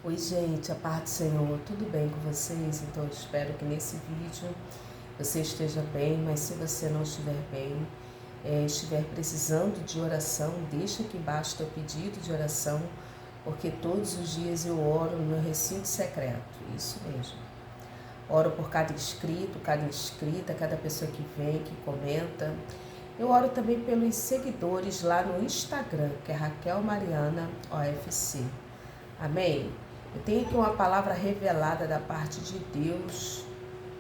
Oi gente, a paz do Senhor, tudo bem com vocês? Então eu espero que nesse vídeo você esteja bem, mas se você não estiver bem, estiver precisando de oração, deixa aqui embaixo teu pedido de oração, porque todos os dias eu oro no meu recinto secreto, isso mesmo. Oro por cada inscrito, cada inscrita, cada pessoa que vem, que comenta. Eu oro também pelos seguidores lá no Instagram, que é Raquel Mariana OFC. Amém? Eu tenho aqui uma palavra revelada da parte de Deus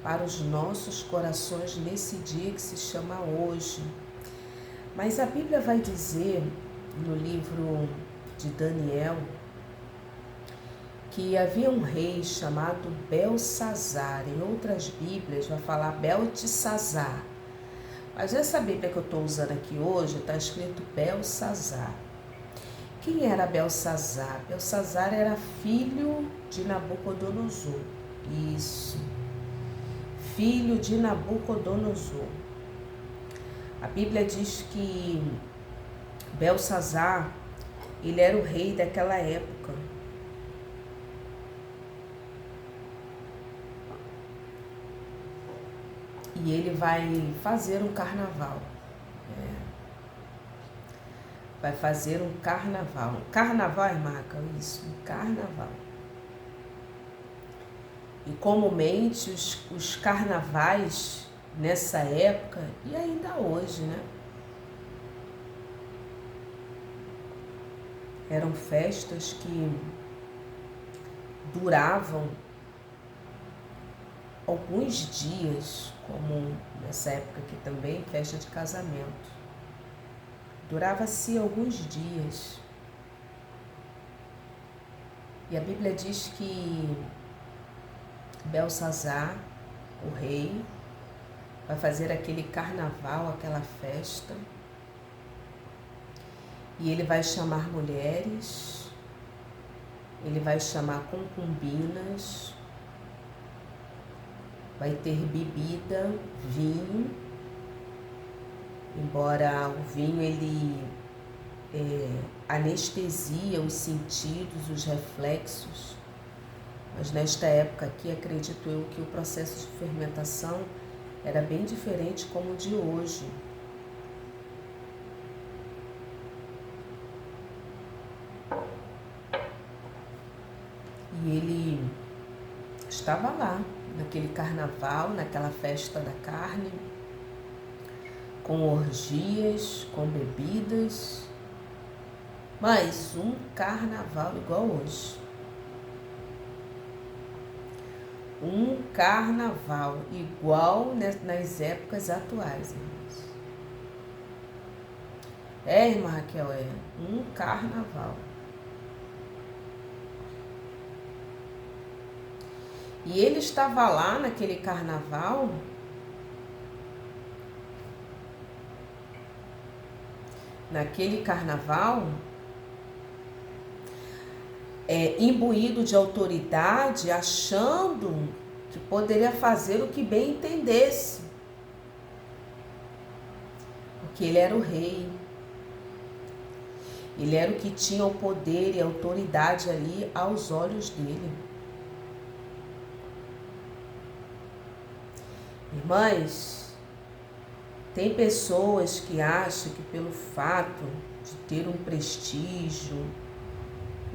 para os nossos corações nesse dia que se chama hoje. Mas a Bíblia vai dizer no livro de Daniel que havia um rei chamado Belsazar. Em outras Bíblias vai falar Beltesazar. Mas essa Bíblia que eu estou usando aqui hoje está escrito Belsazar. Quem era Belsazar? Belsazar era filho de Nabucodonosor. Isso. Filho de Nabucodonosor. A Bíblia diz que Belsazar, ele era o rei daquela época. E ele vai fazer um carnaval. Vai fazer um carnaval. Um carnaval, irmã Raquel? Isso, um carnaval. E comumente os carnavais nessa época, e ainda hoje, né? Eram festas que duravam alguns dias, como nessa época aqui também, festa de casamento. Durava-se alguns dias. E a Bíblia diz que Belsazar, o rei, vai fazer aquele carnaval, aquela festa. E ele vai chamar mulheres, ele vai chamar concubinas, vai ter bebida, vinho. Embora o vinho ele anestesia os sentidos, os reflexos, mas nesta época aqui acredito eu que o processo de fermentação era bem diferente como o de hoje. E ele estava lá, naquele carnaval, naquela festa da carne, com orgias, com bebidas, mas um carnaval igual hoje. Um carnaval igual nas épocas atuais, irmãos. Irmã Raquel, um carnaval. E ele estava lá naquele carnaval imbuído de autoridade, achando que poderia fazer o que bem entendesse, porque ele era o rei, ele era o que tinha o poder e a autoridade ali aos olhos dele. Irmãs, tem pessoas que acham que pelo fato de ter um prestígio,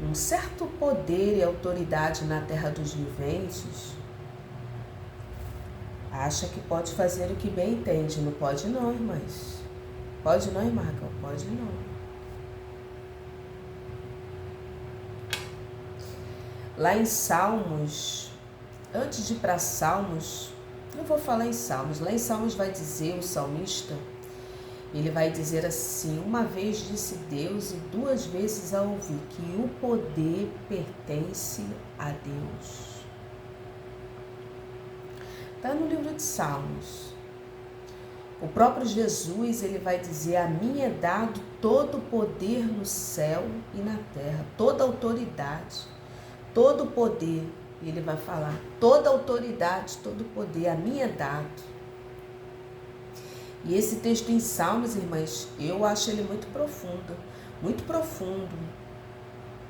um certo poder e autoridade na terra dos viventes, acha que pode fazer o que bem entende. Não pode não, irmãs. Pode não, irmã Raquel? Pode não. Lá em Salmos, antes de ir para Salmos, eu vou falar em Salmos. Lá em Salmos vai dizer o salmista, ele vai dizer assim: uma vez disse Deus e duas vezes a ouvi, que o poder pertence a Deus. Está no livro de Salmos. O próprio Jesus, ele vai dizer: a mim é dado todo o poder no céu e na terra, toda autoridade, todo o poder. Ele vai falar, toda autoridade, todo o poder, a mim é dado. E esse texto em Salmos, irmãs, eu acho ele muito profundo, muito profundo.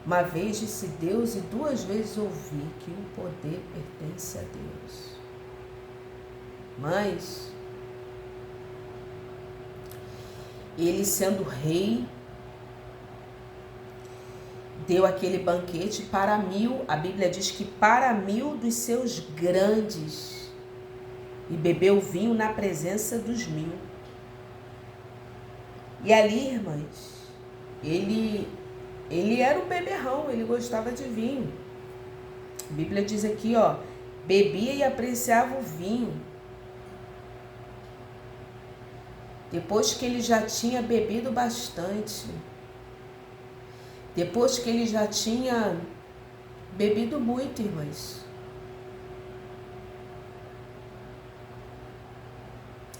Uma vez disse Deus e duas vezes ouvi que o poder pertence a Deus. Mas ele, sendo rei, deu aquele banquete para 1000, a Bíblia diz que para 1000 dos seus grandes, e bebeu vinho na presença dos 1000. E ali, irmãs, ele era um beberrão, ele gostava de vinho. A Bíblia diz aqui, ó, bebia e apreciava o vinho. Depois que ele já tinha bebido bastante, depois que ele já tinha bebido muito, irmãs,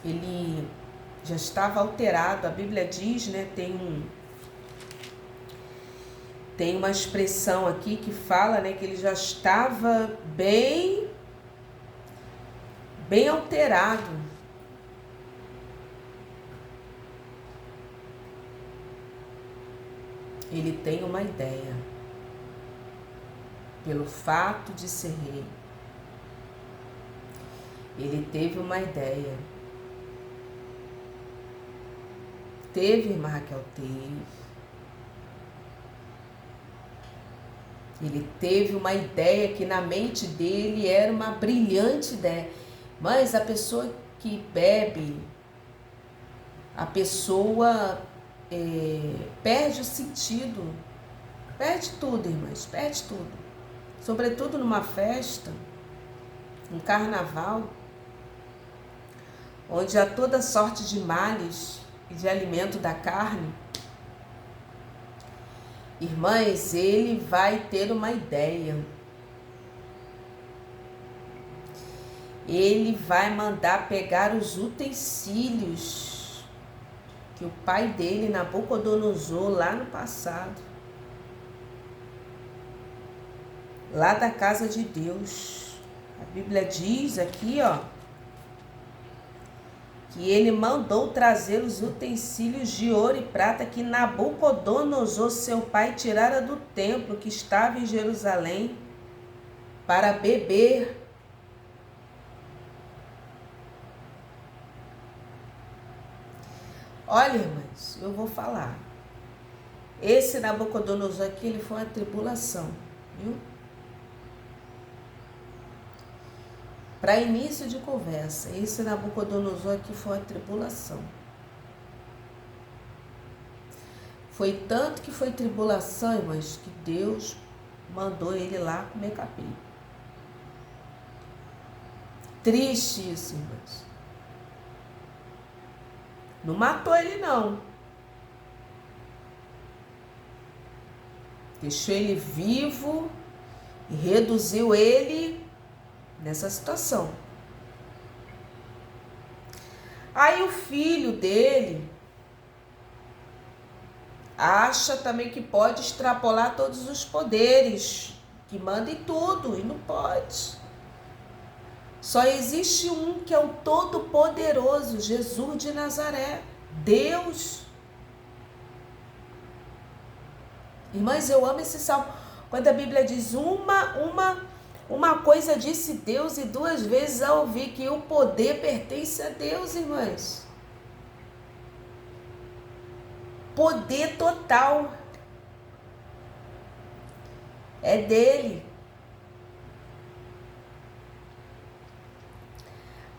ele já estava alterado. A Bíblia diz, né, tem uma expressão aqui que fala, né, que ele já estava bem alterado. Ele tem uma ideia, pelo fato de ser rei. Ele teve uma ideia. Teve, irmã Raquel? Teve. Ele teve uma ideia que na mente dele era uma brilhante ideia. Mas a pessoa que bebe, a pessoa perde o sentido, perde tudo, irmãs, perde tudo. Sobretudo numa festa, um carnaval, onde há toda sorte de males e de alimento da carne. Irmãs, ele vai ter uma ideia. Ele vai mandar pegar os utensílios que o pai dele, Nabucodonosor, lá no passado, lá da casa de Deus. A Bíblia diz aqui, ó, que ele mandou trazer os utensílios de ouro e prata que Nabucodonosor, seu pai, tirara do templo que estava em Jerusalém para beber. Olha, irmãs, eu vou falar. Esse Nabucodonosor aqui, ele foi uma tribulação, viu? Para início de conversa, esse Nabucodonosor aqui foi uma tribulação. Foi tanto que foi tribulação, irmãs, que Deus mandou ele lá comer capim. Triste isso, irmãs. Não matou ele, não. Deixou ele vivo e reduziu ele nessa situação. Aí o filho dele acha também que pode extrapolar todos os poderes, que manda em tudo, e não pode. Só existe um que é o Todo-Poderoso, Jesus de Nazaré, Deus. Irmãs, eu amo esse salmo. Quando a Bíblia diz uma coisa disse Deus e duas vezes ao ouvir que o poder pertence a Deus, irmãs. Poder total. É dele.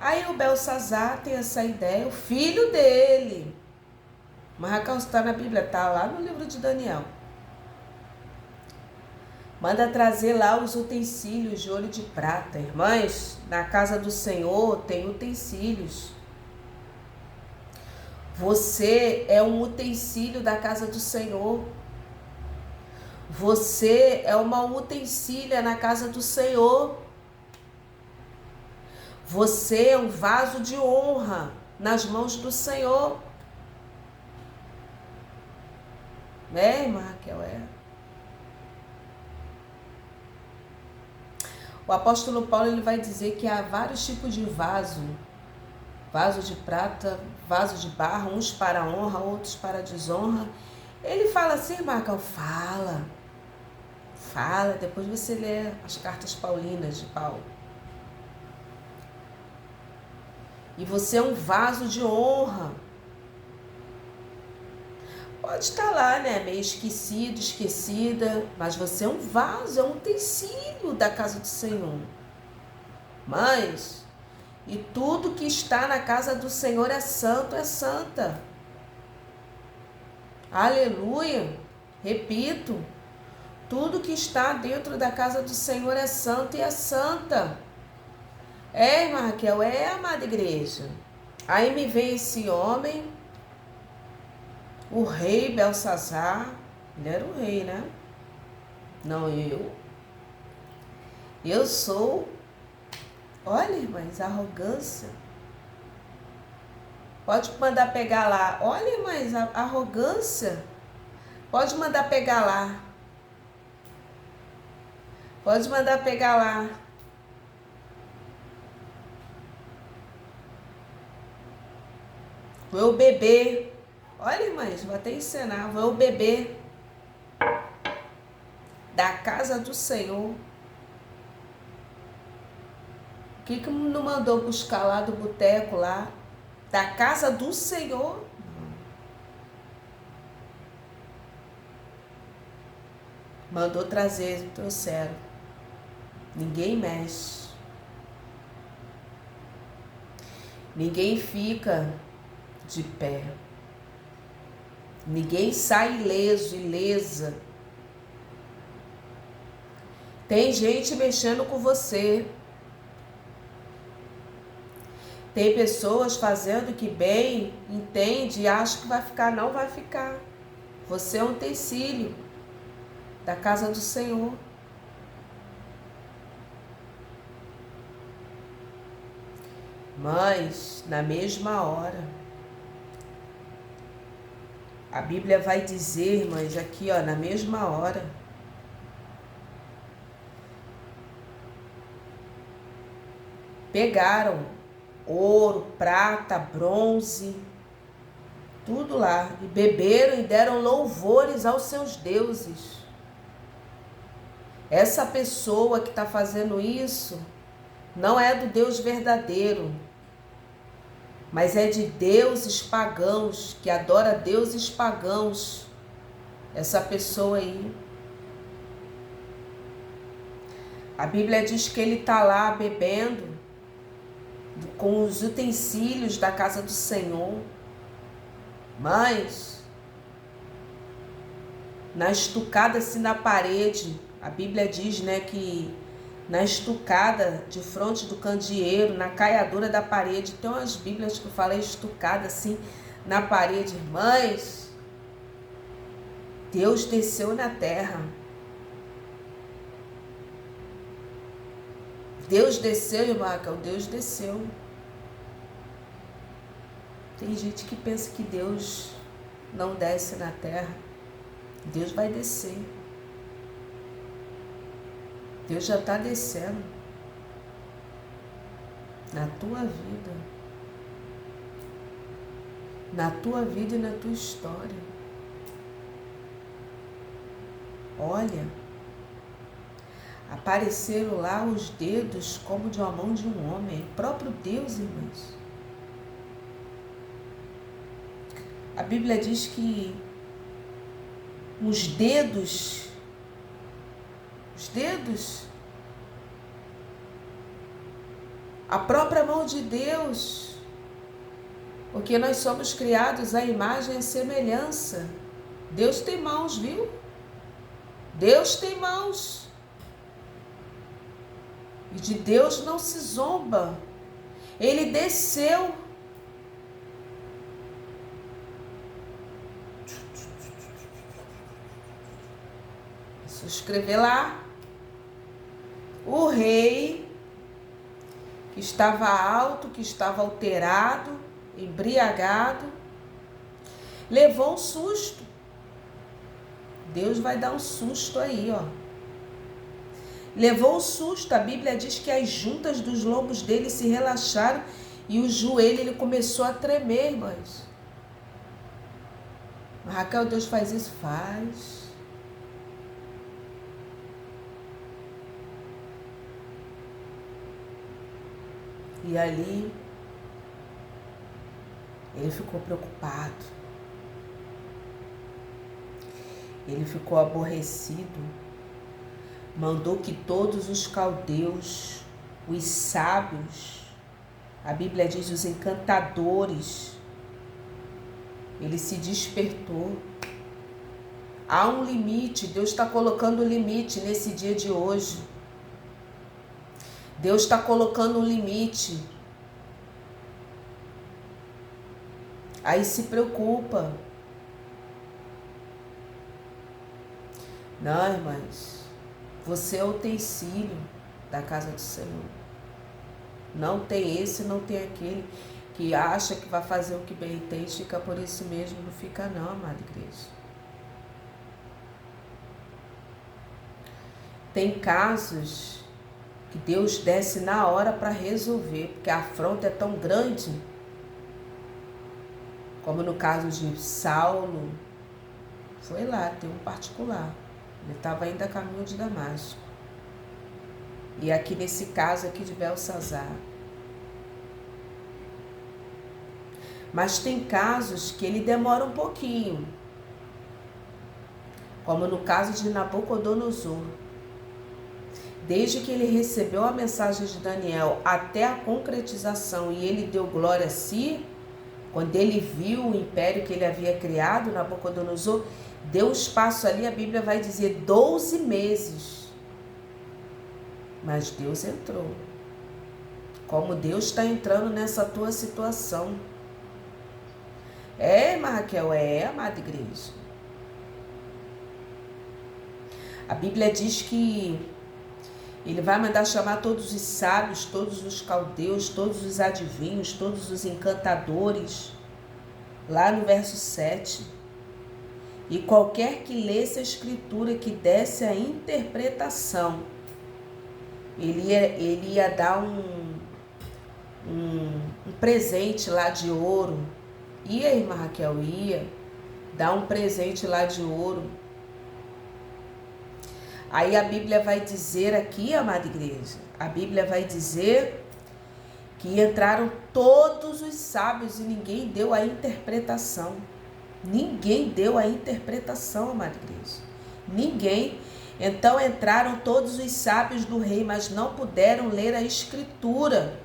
Aí o Belsazar tem essa ideia, o filho dele. Mas está na Bíblia, está lá no livro de Daniel. Manda trazer lá os utensílios de ouro e de prata. Irmãs, na casa do Senhor tem utensílios. Você é um utensílio da casa do Senhor. Você é uma utensília na casa do Senhor. Você é um vaso de honra nas mãos do Senhor. Né, irmã Raquel? O apóstolo Paulo ele vai dizer que há vários tipos de vaso. Vaso de prata, vaso de barro, uns para honra, outros para desonra. Ele fala assim, irmã Raquel, fala. Fala, depois você lê as cartas paulinas de Paulo. E você é um vaso de honra. Pode estar lá, né, meio esquecido, esquecida, mas você é um vaso, é um utensílio da casa do Senhor. Mas, e tudo que está na casa do Senhor é santo, é santa. Aleluia. Repito, tudo que está dentro da casa do Senhor é santo e é santa. É, irmã Raquel, amada igreja. Aí me vem esse homem, o rei Belsazar. Ele era o rei, né? Não eu. Eu sou, olha, irmãs, arrogância. Pode mandar pegar lá. Olha, irmãs, arrogância. Pode mandar pegar lá. Pode mandar pegar lá. Vou beber. Olha, irmãs, vou até ensinar. Vou beber da casa do Senhor. O que não mandou buscar lá do boteco lá? Da casa do Senhor? Mandou trazer, trouxeram. Ninguém mexe. Ninguém fica de pé. Ninguém sai ileso, ilesa. Tem gente mexendo com você. Tem pessoas fazendo que bem, entende e acha que vai ficar. Não vai ficar. Você é um utensílio da casa do Senhor. Mas, na mesma hora, a Bíblia vai dizer, irmãs, aqui, ó, na mesma hora, pegaram ouro, prata, bronze, tudo lá, e beberam e deram louvores aos seus deuses. Essa pessoa que está fazendo isso não é do Deus verdadeiro, mas é de deuses pagãos, que adora deuses pagãos. Essa pessoa aí. A Bíblia diz que ele está lá bebendo com os utensílios da casa do Senhor. Mas, na estucada assim na parede, a Bíblia diz, né, que na estucada de fronte do candeeiro, na caiadura da parede, tem umas Bíblias que falam estucada assim na parede. Irmãs, Deus desceu na terra. Deus desceu, irmã Raquel, Deus desceu. Tem gente que pensa que Deus não desce na terra. Deus vai descer. Deus já está descendo na tua vida. Na tua vida e na tua história. Olha, apareceram lá os dedos como de uma mão de um homem. O próprio Deus, irmãos. A Bíblia diz que os dedos, a própria mão de Deus, porque nós somos criados à imagem e semelhança. Deus tem mãos, viu? Deus tem mãos. E de Deus não se zomba. Ele desceu. Deixa eu escrever lá. O rei, que estava alto, que estava alterado, embriagado, levou um susto. Deus vai dar um susto aí, ó. Levou um susto. A Bíblia diz que as juntas dos lombos dele se relaxaram e o joelho ele começou a tremer, irmãs. Raquel, Deus faz isso? Faz. E ali ele ficou preocupado, ele ficou aborrecido, mandou que todos os caldeus, os sábios, a Bíblia diz os encantadores, ele se despertou. Há um limite, Deus está colocando limite nesse dia de hoje. Deus está colocando um limite. Aí se preocupa. Não, irmãs, você é o utensílio da casa do Senhor. Não tem esse, não tem aquele que acha que vai fazer o que bem entende, fica por isso mesmo, não fica não, amada igreja. Tem casos que Deus desce na hora para resolver, porque a afronta é tão grande, como no caso de Saulo, foi lá, tem um particular, ele estava ainda a caminho de Damasco. E aqui nesse caso aqui de Belsazar. Mas tem casos que ele demora um pouquinho, como no caso de Nabucodonosor. Desde que ele recebeu a mensagem de Daniel até a concretização e ele deu glória a si, quando ele viu o império que ele havia criado, Nabucodonosor, deu espaço ali, a Bíblia vai dizer 12 meses. Mas Deus entrou. Como Deus está entrando nessa tua situação. Irmã Raquel, amada igreja. A Bíblia diz que ele vai mandar chamar todos os sábios, todos os caldeus, todos os adivinhos, todos os encantadores, lá no verso 7. E qualquer que lesse a escritura, que desse a interpretação, ele ia dar um presente lá de ouro. Ia, irmã Raquel, ia dar um presente lá de ouro. Aí a Bíblia vai dizer aqui, amada igreja, a Bíblia vai dizer que entraram todos os sábios e ninguém deu a interpretação. Ninguém deu a interpretação, amada igreja. Ninguém. Então entraram todos os sábios do rei, mas não puderam ler a escritura,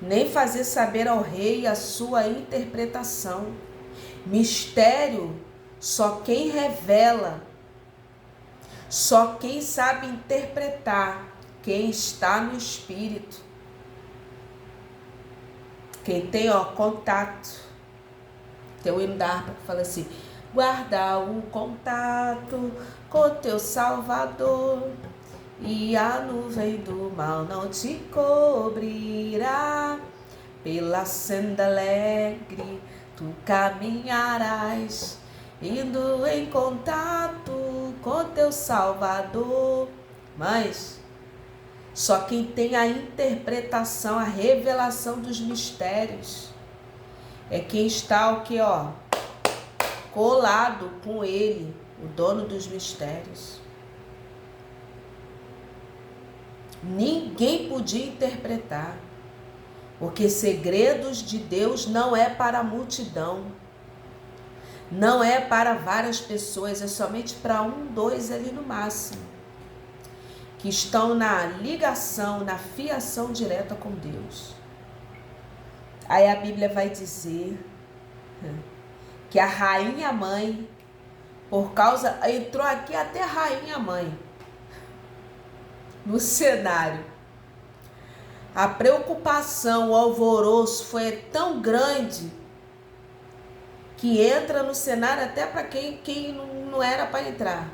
nem fazer saber ao rei a sua interpretação. Mistério, só quem revela, só quem sabe interpretar, quem está no Espírito. Quem tem, contato. Tem o hino da harpa que fala assim: guarda o contato com teu Salvador, e a nuvem do mal não te cobrirá. Pela senda alegre tu caminharás, indo em contato com teu Salvador. Mas só quem tem a interpretação, a revelação dos mistérios, é quem está o que, colado com ele, o dono dos mistérios. Ninguém podia interpretar, porque segredos de Deus não é para a multidão, não é para várias pessoas, é somente para 1, 2 ali no máximo, que estão na ligação, na fiação direta com Deus. Aí a Bíblia vai dizer que a rainha mãe, entrou aqui até a rainha mãe no cenário. A preocupação, o alvoroço foi tão grande que entra no cenário até para quem não era para entrar.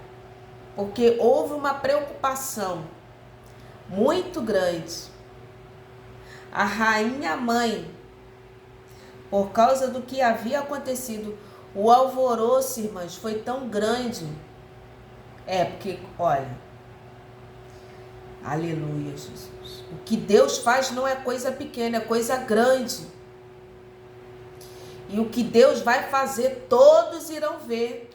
Porque houve uma preocupação muito grande. A rainha mãe, por causa do que havia acontecido, o alvoroço, irmãs, foi tão grande. Porque, olha, aleluia, Jesus. O que Deus faz não é coisa pequena, é coisa grande. E o que Deus vai fazer, todos irão ver.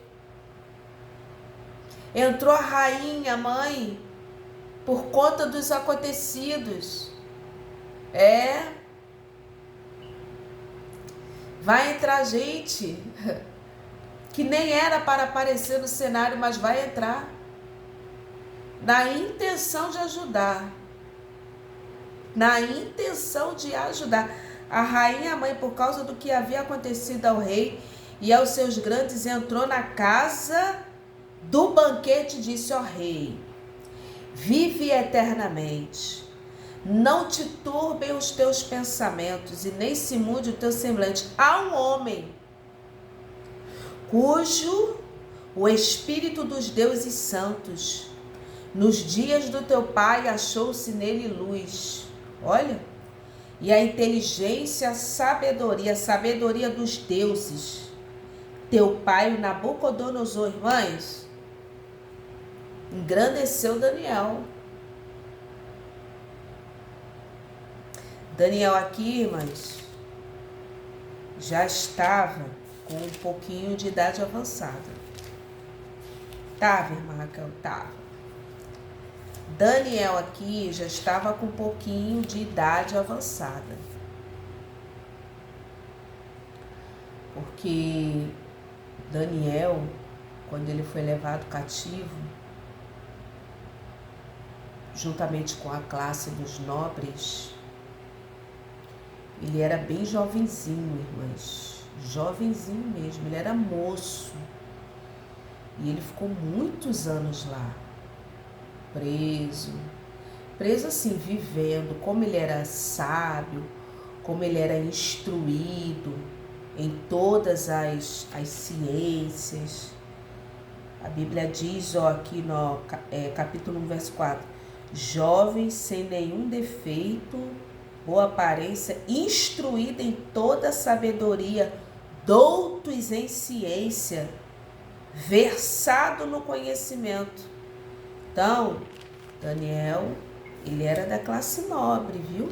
Entrou a rainha, mãe, por conta dos acontecidos. Vai entrar gente que nem era para aparecer no cenário, mas vai entrar na intenção de ajudar. Na intenção de ajudar. A rainha mãe, por causa do que havia acontecido ao rei e aos seus grandes, entrou na casa do banquete e disse: ó rei, vive eternamente. Não te turbem os teus pensamentos e nem se mude o teu semblante. Há um homem cujo o Espírito dos deuses santos, nos dias do teu pai, achou-se nele luz. Olha, e a inteligência, a sabedoria dos deuses. Teu pai, o Nabucodonosor, irmãs, engrandeceu Daniel. Daniel aqui, irmãs, já estava com um pouquinho de idade avançada. Estava, irmã Raquel? Estava. Daniel aqui já estava com um pouquinho de idade avançada. Porque Daniel, quando ele foi levado cativo, juntamente com a classe dos nobres, ele era bem jovenzinho, irmãs. Jovenzinho mesmo, ele era moço. E ele ficou muitos anos lá, preso assim, vivendo. Como ele era sábio, como ele era instruído em todas as ciências. A Bíblia diz, ó, aqui no capítulo 1, verso 4, jovem, sem nenhum defeito, boa aparência, instruído em toda sabedoria, doutos em ciência, versado no conhecimento. Então, Daniel, ele era da classe nobre, viu?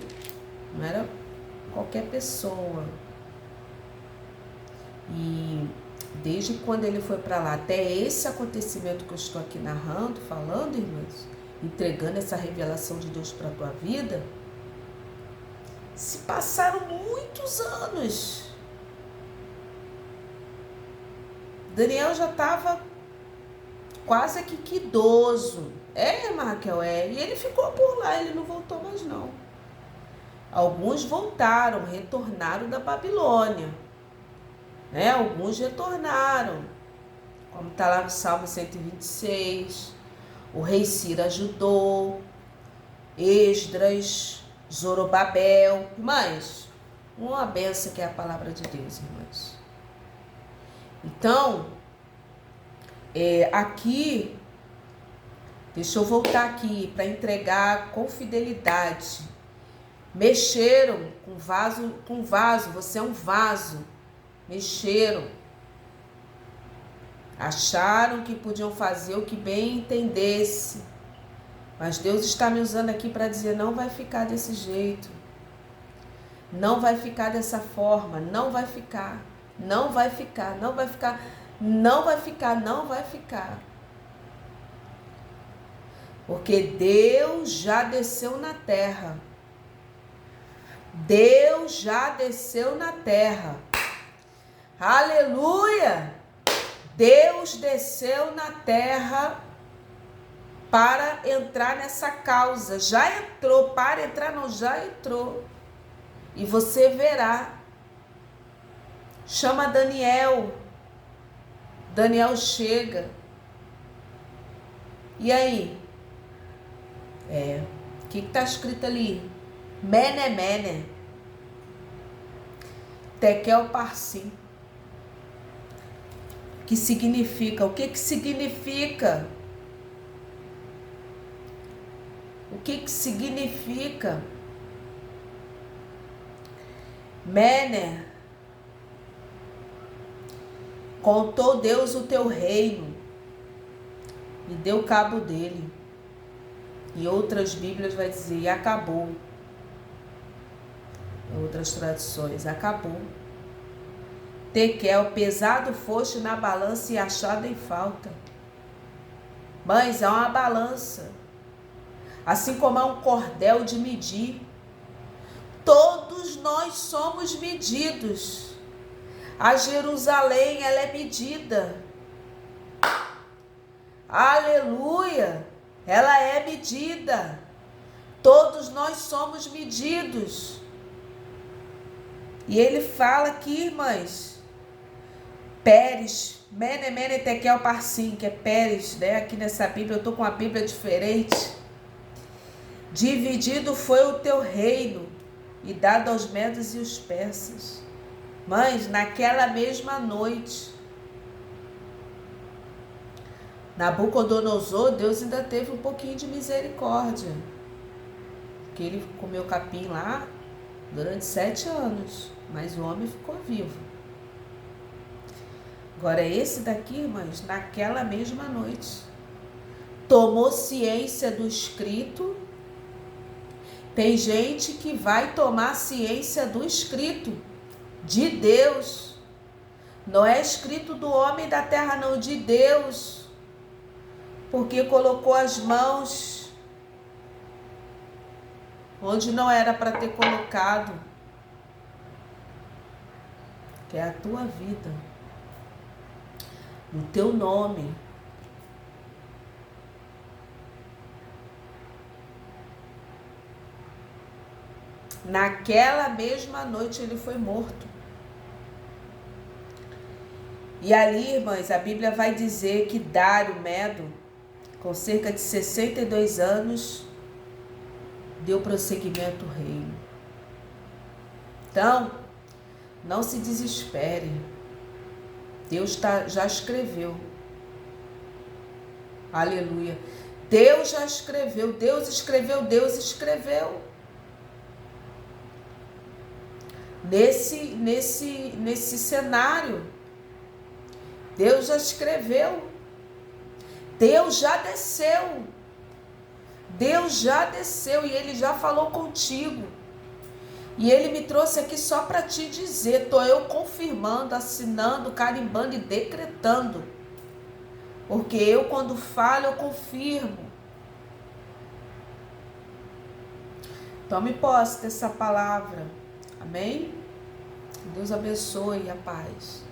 Não era qualquer pessoa. E desde quando ele foi para lá, até esse acontecimento que eu estou aqui narrando, falando, irmãos, entregando essa revelação de Deus para a tua vida, se passaram muitos anos. Daniel já estava quase que idoso. Irmã Raquel, E ele ficou por lá, ele não voltou mais não. Alguns voltaram, retornaram da Babilônia. Alguns retornaram. Como está lá no Salmo 126. O rei Ciro ajudou. Esdras, Zorobabel. Irmãs, uma benção que é a palavra de Deus, irmãs. Então, aqui, deixa eu voltar aqui para entregar com fidelidade. Mexeram com vaso, você é um vaso. Mexeram. Acharam que podiam fazer o que bem entendesse. Mas Deus está me usando aqui para dizer, não vai ficar desse jeito. Não vai ficar dessa forma, não vai ficar. Não vai ficar, não vai ficar, não vai ficar, não vai ficar. Porque Deus já desceu na terra. Deus já desceu na terra. Aleluia! Deus desceu na terra para entrar nessa causa. Já entrou, para entrar não, já entrou. E você verá. Chama Daniel. Daniel chega. E aí? O que está escrito ali? Mene, mene. Tekel parsim. Que significa? O que significa? O que significa? Mene. Contou Deus o teu reino e deu cabo dele. Em outras Bíblias vai dizer, e acabou. Em outras tradições, acabou. Tekel, pesado foste na balança e achado em falta. Mas há uma balança. Assim como há um cordel de medir. nós somos medidos. A Jerusalém, ela é medida. Aleluia! Ela é medida. Todos nós somos medidos. E ele fala aqui, irmãs, Pérez, Mene, Mene, Tekel, Parsim, que é Pérez, né? Aqui nessa Bíblia, eu estou com uma Bíblia diferente. Dividido foi o teu reino e dado aos medos e os persas. Mães, naquela mesma noite, Nabucodonosor, Deus ainda teve um pouquinho de misericórdia. Porque ele comeu capim lá durante 7 anos, mas o homem ficou vivo. Agora esse daqui, irmãs, naquela mesma noite, tomou ciência do escrito. Tem gente que vai tomar ciência do escrito, de Deus. Não é escrito do homem da terra, não, de Deus. Porque colocou as mãos onde não era para ter colocado. Que é a tua vida, o teu nome. Naquela mesma noite ele foi morto. E ali, irmãs, a Bíblia vai dizer que Dário Medo, com cerca de 62 anos, deu prosseguimento ao reino. Então, não se desespere. Deus já escreveu. Aleluia. Deus já escreveu. Deus escreveu. Deus escreveu. Nesse cenário, Deus já escreveu. Deus já desceu. Deus já desceu e Ele já falou contigo. E Ele me trouxe aqui só para te dizer, estou eu confirmando, assinando, carimbando e decretando. Porque eu, quando falo, eu confirmo. Tome posse dessa palavra. Amém? Deus abençoe a paz.